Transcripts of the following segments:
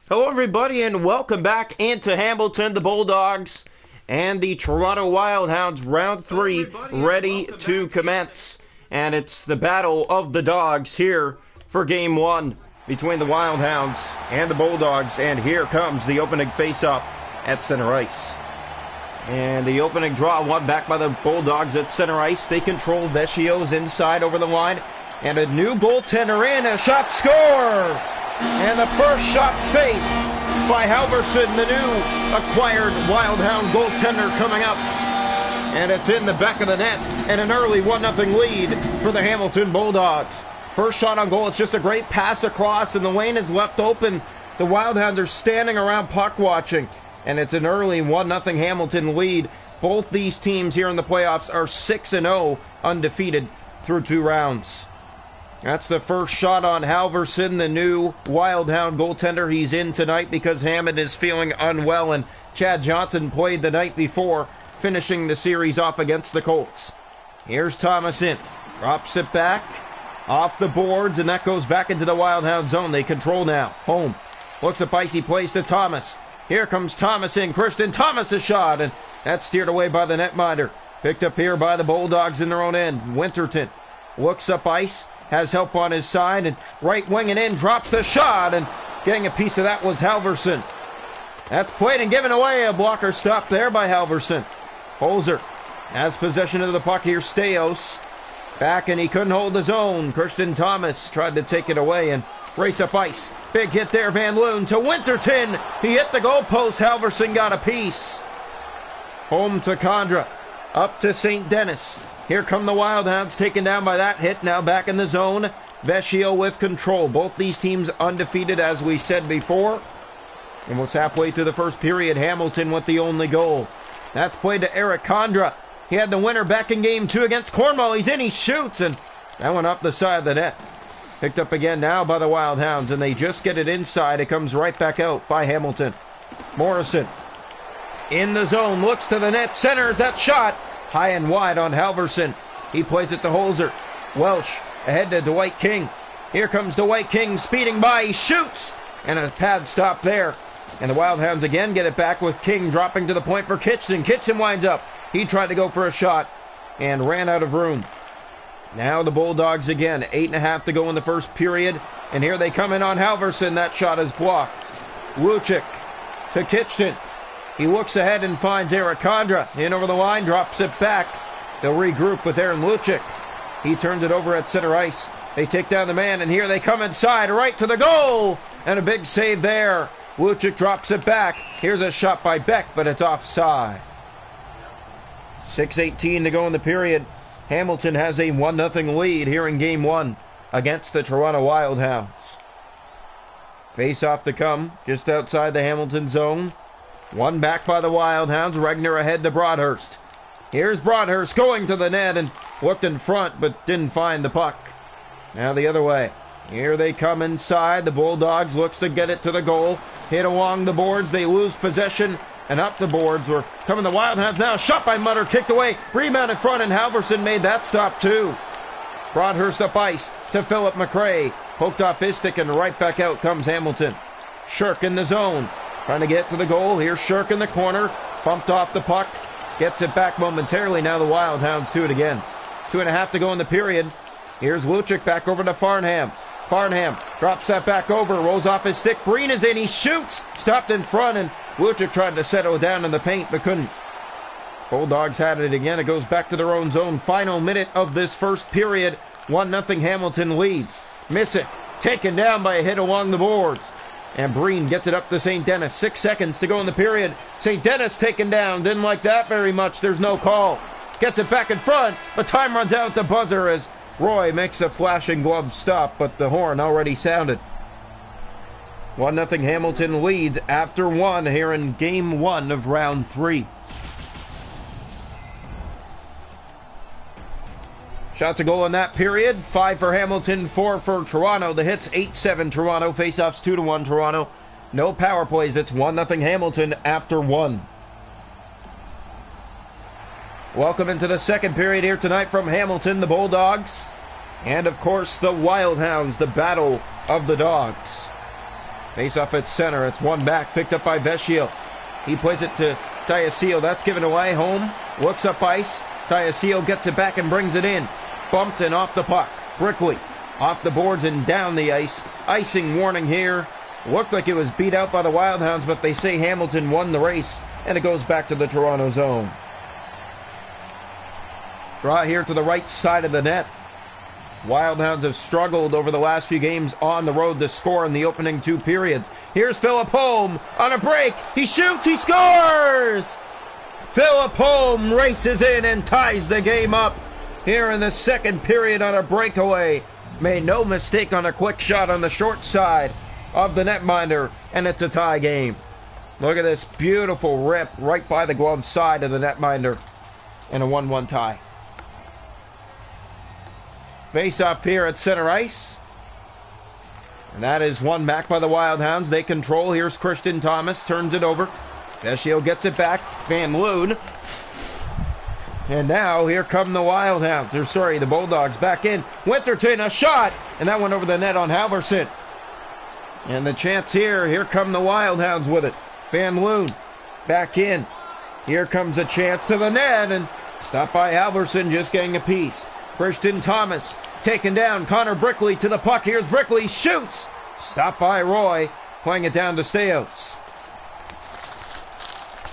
Hello everybody and welcome back into Hamilton. The Bulldogs and the Toronto Wildhounds, round 3 ready to commence. And it's the battle of the dogs here for game 1 between the Wildhounds and the Bulldogs. And here comes the opening face-off at center ice. And the opening draw won back by the Bulldogs at center ice. They control Vecchio's inside over the line. And a new goaltender in, a shot scores! And the first shot faced by Halverson, the new acquired Wildhound goaltender coming up. And it's in the back of the net, and an early 1-0 lead for the Hamilton Bulldogs. First shot on goal, it's just a great pass across, and the lane is left open. The Wildhounds are standing around puck watching, and it's an early 1-0 Hamilton lead. Both these teams here in the playoffs are 6-0 undefeated through 2 rounds. That's the first shot on Halverson, the new Wildhound goaltender. He's in tonight because Hammond is feeling unwell, and Chad Johnson played the night before, finishing the series off against the Colts. Here's Thomas in. Drops it back. Off the boards, and that goes back into the Wildhound zone. They control now. Home. Looks up icy, plays to Thomas. Here comes Thomas in. Christian Thomas a shot, and that's steered away by the netminder. Picked up here by the Bulldogs in their own end. Winterton looks up ice. Has help on his side, and right winging in, drops the shot, and getting a piece of that was Halverson. That's played and given away. A blocker stop there by Halverson. Holzer has possession of the puck here. Steos back, and he couldn't hold his own. Christian Thomas tried to take it away and race up ice. Big hit there, Van Loon to Winterton. He hit the goalpost. Halverson got a piece. Home to Condra. Up to St. Denis. Here come the Wildhounds, taken down by that hit. Now back in the zone. Vecchio with control. Both these teams undefeated, as we said before. Almost halfway through the first period, Hamilton with the only goal. That's played to Eric Condra. He had the winner back in game 2 against Cornwall. He's in, he shoots, and that went off the side of the net. Picked up again now by the Wildhounds, and they just get it inside. It comes right back out by Hamilton. Morrison in the zone, looks to the net, centers that shot. High and wide on Halverson. He plays it to Holzer. Welsh ahead to Dwight King. Here comes Dwight King speeding by. He shoots. And a pad stop there. And the Wildhounds again get it back with King dropping to the point for Kitchen. Kitchen winds up. He tried to go for a shot and ran out of room. Now the Bulldogs again. 8.5 to go in the first period. And here they come in on Halverson. That shot is blocked. Lucic to Kitchen. He looks ahead and finds Eric Condra. In over the line, drops it back. They'll regroup with Aaron Lucic. He turned it over at center ice. They take down the man, and here they come inside, right to the goal. And a big save there. Lucic drops it back. Here's a shot by Beck, but it's offside. 6:18 to go in the period. Hamilton has a 1-0 lead here in game 1 against the Toronto Wildhounds. Face off to come just outside the Hamilton zone. One back by the Wildhounds. Regner ahead to Broadhurst. Here's Broadhurst going to the net and looked in front but didn't find the puck. Now the other way. Here they come inside. The Bulldogs looks to get it to the goal. Hit along the boards. They lose possession and up the boards. We're coming the Wildhounds now. Shot by Mutter. Kicked away. Rebound in front, and Halverson made that stop too. Broadhurst up ice to Philip McRae. Poked off his stick and right back out comes Hamilton. Shirk in the zone. Trying to get to the goal. Here's Shirk in the corner. Bumped off the puck. Gets it back momentarily. Now the Wildhounds do it again. 2.5 to go in the period. Here's Lucic back over to Farnham. Farnham drops that back over. Rolls off his stick. Breen is in. He shoots. Stopped in front, and Lucic tried to settle down in the paint but couldn't. Bulldogs had it again. It goes back to their own zone. Final minute of this first period. 1-0 Hamilton leads. Missick taken down by a hit along the boards. And Breen gets it up to St. Denis. 6 seconds to go in the period. St. Denis taken down. Didn't like that very much. There's no call. Gets it back in front. But time runs out at the buzzer as Roy makes a flashing glove stop. But the horn already sounded. 1-0 Hamilton leads after 1 here in game 1 of round 3. Shots a goal in that period. 5 for Hamilton, 4 for Toronto. The hits 8-7 Toronto. Faceoffs 2-1 Toronto. No power plays. It's 1-0 Hamilton after 1. Welcome into the second period here tonight from Hamilton, the Bulldogs. And of course the Wildhounds, the battle of the dogs. Face off at center. It's one back, picked up by Vescio. He plays it to Tayasil. That's given away. Home looks up ice. Tayasil gets it back and brings it in. Bumped and off the puck. Brickley off the boards and down the ice. Icing warning here. Looked like it was beat out by the Wild Hounds, but they say Hamilton won the race, and it goes back to the Toronto zone. Draw here to the right side of the net. Wild Hounds have struggled over the last few games on the road to score in the opening 2 periods. Here's Philip Holm on a break. He shoots, he scores! Philip Holm races in and ties the game up here in the second period on a breakaway. Made no mistake on a quick shot on the short side of the netminder, and it's a tie game. Look at this beautiful rip right by the glove side of the netminder, and a 1-1 tie. Face up here at center ice. And that is one back by the Wild Hounds. They control. Here's Christian Thomas. Turns it over. Vescio gets it back. Van Loon. And now here come the Wild Hounds. Or sorry, the Bulldogs back in. Winterton, a shot. And that went over the net on Halverson. And the chance here. Here come the Wild Hounds with it. Van Loon back in. Here comes a chance to the net. And stopped by Halverson, just getting a piece. Christian Thomas taken down. Connor Brickley to the puck. Here's Brickley. Shoots. Stopped by Roy. Playing it down to Stayos.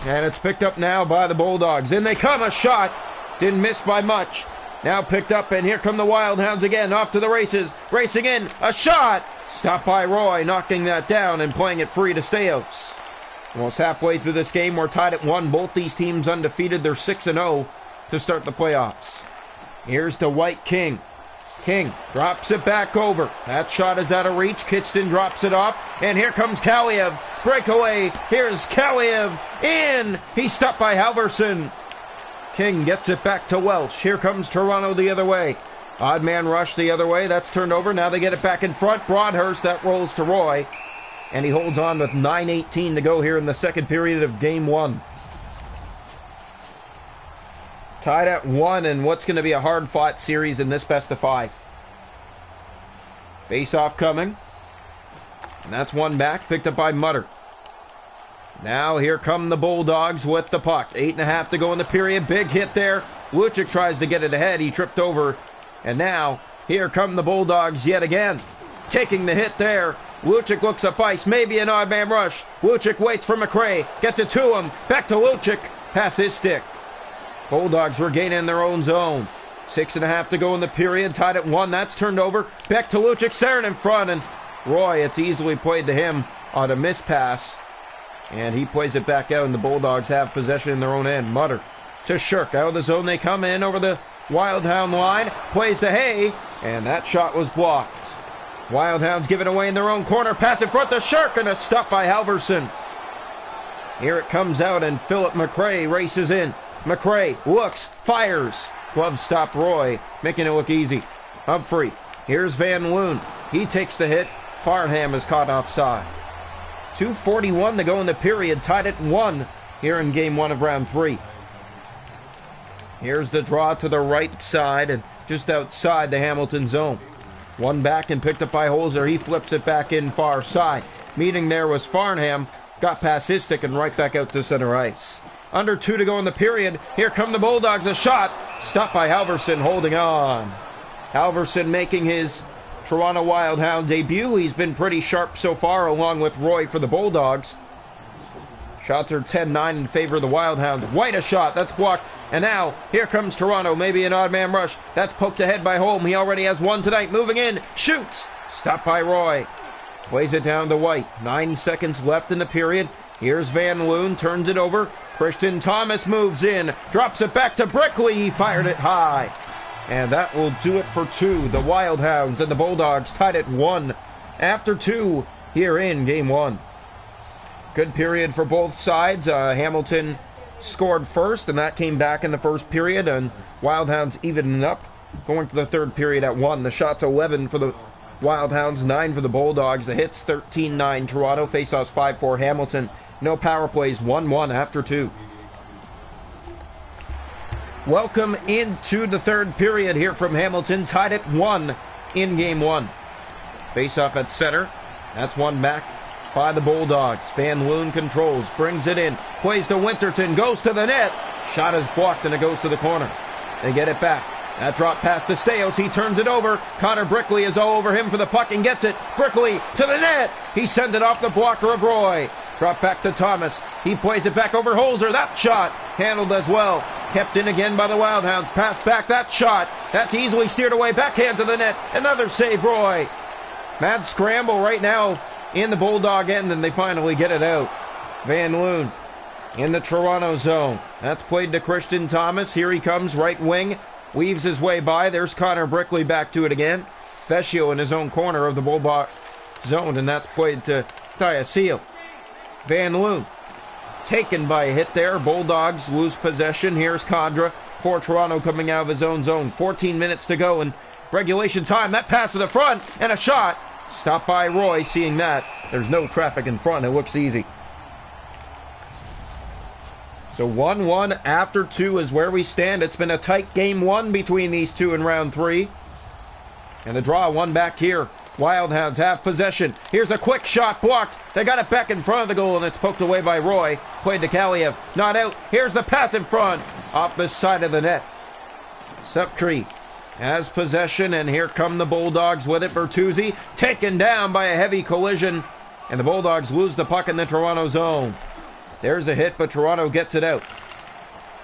And it's picked up now by the Bulldogs. In they come. A shot. Didn't miss by much. Now picked up. And here come the Wild Hounds again. Off to the races. Racing in. A shot. Stopped by Roy. Knocking that down and playing it free to Stayos. Almost halfway through this game. We're tied at 1. Both these teams undefeated. They're 6-0 to start the playoffs. Here's to White King. King drops it back over. That shot is out of reach. Kitchton drops it off. And here comes Kaliev. Breakaway. Here's Kaliev. In. He's stopped by Halverson. King gets it back to Welsh. Here comes Toronto the other way. Odd man rush the other way. That's turned over. Now they get it back in front. Broadhurst. That rolls to Roy. And he holds on with 9:18 to go here in the second period of Game 1. Tied at 1 in what's going to be a hard-fought series in this best-of-5. Face-off coming. And that's one back, picked up by Mutter. Now here come the Bulldogs with the puck. 8.5 to go in the period. Big hit there. Lucic tries to get it ahead. He tripped over. And now here come the Bulldogs yet again. Taking the hit there. Lucic looks up ice. Maybe an odd man rush. Lucic waits for McRae. Gets it to him. Back to Lucic. Pass his stick. Bulldogs regaining their own zone. 6.5 to go in the period. Tied at 1. That's turned over. Back to Lucic. Sarin in front. And Roy, it's easily played to him on a miss pass. And he plays it back out. And the Bulldogs have possession in their own end. Mutter to Shirk. Out of the zone. They come in over the Wild Hound line. Plays to Hay. And that shot was blocked. Wild Hounds give it away in their own corner. Pass in front to Shirk. And a stop by Halverson. Here it comes out. And Philip McRae races in. McRae looks, fires. Glove stop Roy, making it look easy. Humphrey, here's Van Loon. He takes the hit. Farnham is caught offside. 2:41 to go in the period, tied at 1 here in Game 1 of Round 3. Here's the draw to the right side and just outside the Hamilton zone. One back and picked up by Holzer. He flips it back in far side. Meeting there was Farnham. Got past his stick and right back out to center ice. Under 2 to go in the period. Here come the Bulldogs. A shot. Stopped by Halverson, holding on. Halverson making his Toronto Wild Hound debut. He's been pretty sharp so far, along with Roy for the Bulldogs. Shots are 10-9 in favor of the Wild Hounds. White a shot. That's blocked. And now, here comes Toronto. Maybe an odd man rush. That's poked ahead by Holm. He already has one tonight. Moving in. Shoots. Stopped by Roy. Plays it down to White. 9 seconds left in the period. Here's Van Loon. Turns it over. Christian Thomas moves in, drops it back to Brickley. He fired it high. And that will do it for 2. The Wild Hounds and the Bulldogs tied at 1 after 2 here in Game 1. Good period for both sides. Hamilton scored first, and that came back in the first period. And Wild Hounds evening up, going to the third period at 1. The shots 11 for the Wild Hounds, 9 for the Bulldogs. The hits 13-9 Toronto. Faceoffs 5-4 Hamilton. No power plays, 1-1 after 2. Welcome into the third period here from Hamilton, tied at 1 in Game 1. Face-off at center. That's one back. by the Bulldogs. Van Loon controls, brings it in, plays to Winterton, goes to the net. Shot is blocked and it goes to the corner. They get it back. That drop pass to Steos. He turns it over. Connor Brickley is all over him for the puck and gets it. Brickley to the net. He sends it off the blocker of Roy. Drop back to Thomas. He plays it back over Holzer. That shot handled as well. Kept in again by the Wildhounds. Pass back. That shot. That's easily steered away. Backhand to the net. Another save, Roy. Mad scramble right now in the Bulldog end, and they finally get it out. Van Loon in the Toronto zone. That's played to Christian Thomas. Here he comes, right wing. Weaves his way by. There's Connor Brickley back to it again. Vecchio in his own corner of the Bulldog zone, and that's played to Diacio. Van Loon taken by a hit there. Bulldogs lose possession. Here's Condra for Toronto coming out of his own zone. 14 minutes to go in regulation time. That pass to the front and a shot. Stopped by Roy. Seeing that, there's no traffic in front. It looks easy. So 1-1 after 2 is where we stand. It's been a tight game 1 between these two in round 3. And a draw, one back here. Wildhounds have possession. Here's a quick shot blocked. They got it back in front of the goal and it's poked away by Roy. Played to Kaliev. Not out. Here's the pass in front. Off the side of the net. Suptree has possession and here come the Bulldogs with it. Bertuzzi taken down by a heavy collision. And the Bulldogs lose the puck in the Toronto zone. There's a hit, but Toronto gets it out.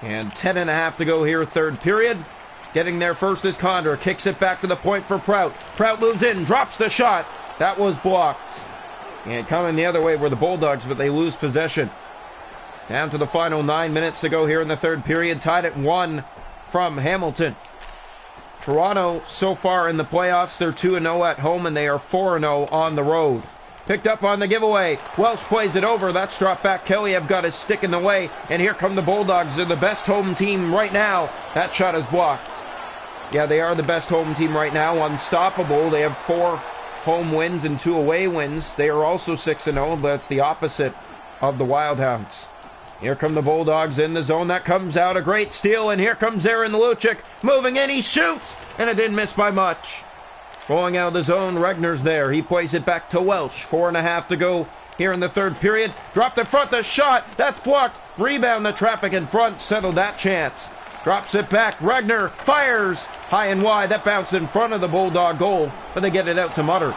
And 10.5 to go here, third period. Getting there first is Condra. Kicks it back to the point for Prout. Prout moves in, drops the shot. That was blocked. And coming the other way were the Bulldogs, but they lose possession. Down to the final 9 minutes to go here in the third period. Tied at 1 from Hamilton. Toronto, so far in the playoffs, they're 2-0 at home, and they are 4-0 on the road. Picked up on the giveaway. Welsh plays it over. That's dropped back. Kelly got his stick in the way. And here come the Bulldogs. They're the best home team right now. That shot is blocked. Yeah, they are the best home team right now. Unstoppable. They have 4 home wins and 2 away wins. They are also 6-0, but it's the opposite of the Wildhounds. Here come the Bulldogs in the zone. That comes out. A great steal. And here comes Aaron Lucic. Moving in. He shoots. And it didn't miss by much. Going out of the zone, Regner's there. He plays it back to Welsh. 4.5 to go here in the third period. Dropped in front, the shot. That's blocked. Rebound, the traffic in front. Settled that chance. Drops it back. Regner fires high and wide. That bounced in front of the Bulldog goal, but they get it out to Mutter.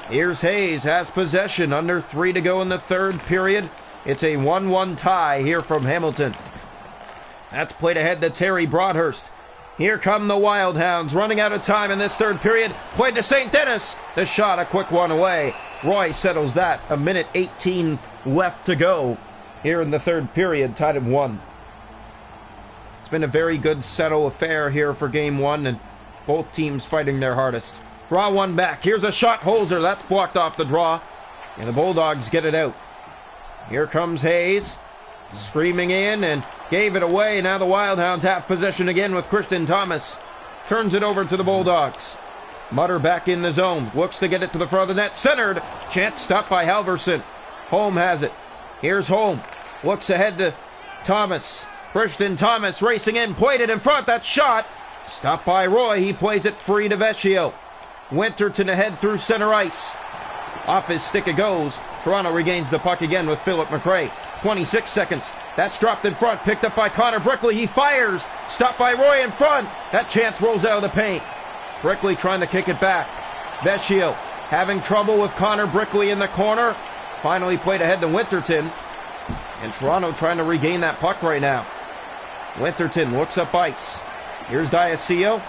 Here's Hayes. Has possession. Under 3 to go in the third period. It's a 1-1 tie here from Hamilton. That's played ahead to Terry Broadhurst. Here come the Wildhounds, running out of time in this third period. Played to St. Dennis. The shot, a quick one away. Roy settles that. 1:18 left to go here in the third period, tied at 1. It's been a very good settle affair here for game 1, and both teams fighting their hardest. Draw one back. Here's a shot, Holzer. That's blocked off the draw, and the Bulldogs get it out. Here comes Hayes. Screaming in and gave it away. Now the Wildhounds have possession again with Christian Thomas. Turns it over to the Bulldogs. Mutter back in the zone. Looks to get it to the front of the net. Centered. Chance stopped by Halverson. Holm has it. Here's Holm. Looks ahead to Thomas. Christian Thomas racing in. Played it in front. That shot. Stopped by Roy. He plays it free to Vecchio. Winterton ahead through center ice. Off his stick it goes. Toronto regains the puck again with Philip McRae. 26 seconds. That's dropped in front. Picked up by Connor Brickley. He fires. Stopped by Roy in front. That chance rolls out of the paint. Brickley trying to kick it back. Vecchio having trouble with Connor Brickley in the corner. Finally played ahead to Winterton. And Toronto trying to regain that puck right now. Winterton looks up ice. Here's Diacio.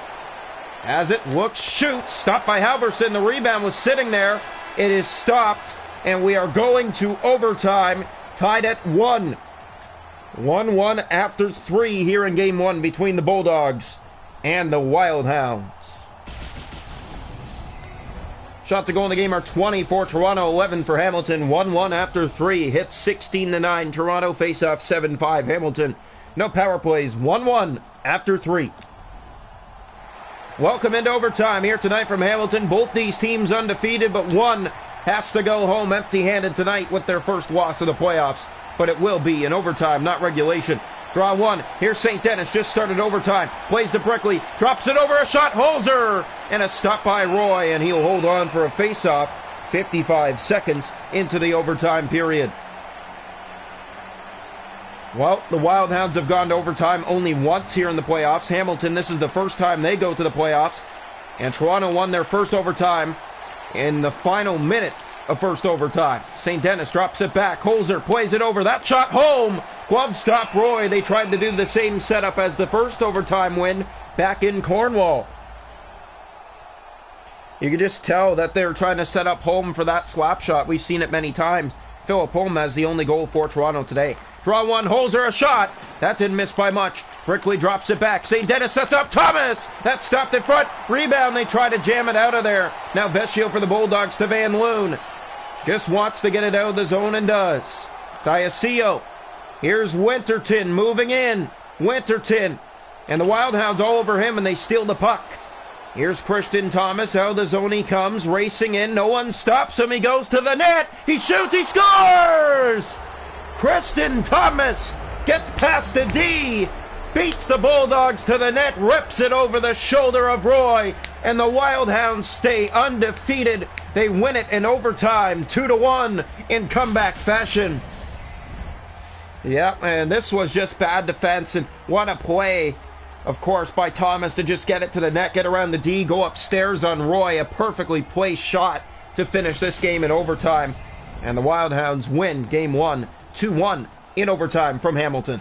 Has it. Looks. Shoots. Stopped by Halverson. The rebound was sitting there. It is stopped. And we are going to overtime. Tied at 1. 1-1 after 3 here in game 1 between the Bulldogs and the Wildhounds. Shots to go in the game are 20 for Toronto, 11 for Hamilton. 1-1 after 3. Hits 16-9. Toronto face-off 7-5. Hamilton. No power plays. 1-1 after 3. Welcome into overtime here tonight from Hamilton. Both these teams undefeated, but one has to go home empty-handed tonight with their first loss of the playoffs. But it will be in overtime, not regulation. Draw one. Here's St. Dennis. Just started overtime. Plays to Brickley. Drops it over. A shot. Holzer. And a stop by Roy. And he'll hold on for a face-off. 55 seconds into the overtime period. Well, the Wild Hounds have gone to overtime only once here in the playoffs. Hamilton, this is the first time they go to the playoffs. And Toronto won their first overtime in the final minute of first overtime. St. Denis drops it back. Holzer plays it over. That shot home. Glove stop Roy. They tried to do the same setup as the first overtime win back in Cornwall. You can just tell that they're trying to set up Holm for that slap shot. We've seen it many times. Philip Holm has the only goal for Toronto today. Draw one, Holzer a shot. That didn't miss by much. Brickley drops it back. St. Denis sets up Thomas. That stopped in front. Rebound. They try to jam it out of there. Now Vecchio for the Bulldogs to Van Loon. Just wants to get it out of the zone and does. Diacio. Here's Winterton moving in. Winterton. And the Wild Hounds all over him and they steal the puck. Here's Christian Thomas. Out of the zone he comes. Racing in. No one stops him. He goes to the net. He shoots. He scores! Christian Thomas gets past the D, beats the Bulldogs to the net, rips it over the shoulder of Roy, and the Wild Hounds stay undefeated. They win it in overtime, 2-1 in comeback fashion. Yeah, and this was just bad defense, and what a play, of course, by Thomas to just get it to the net, get around the D, go upstairs on Roy, a perfectly placed shot to finish this game in overtime. And the Wild Hounds win Game 1, 2-1 in overtime from Hamilton.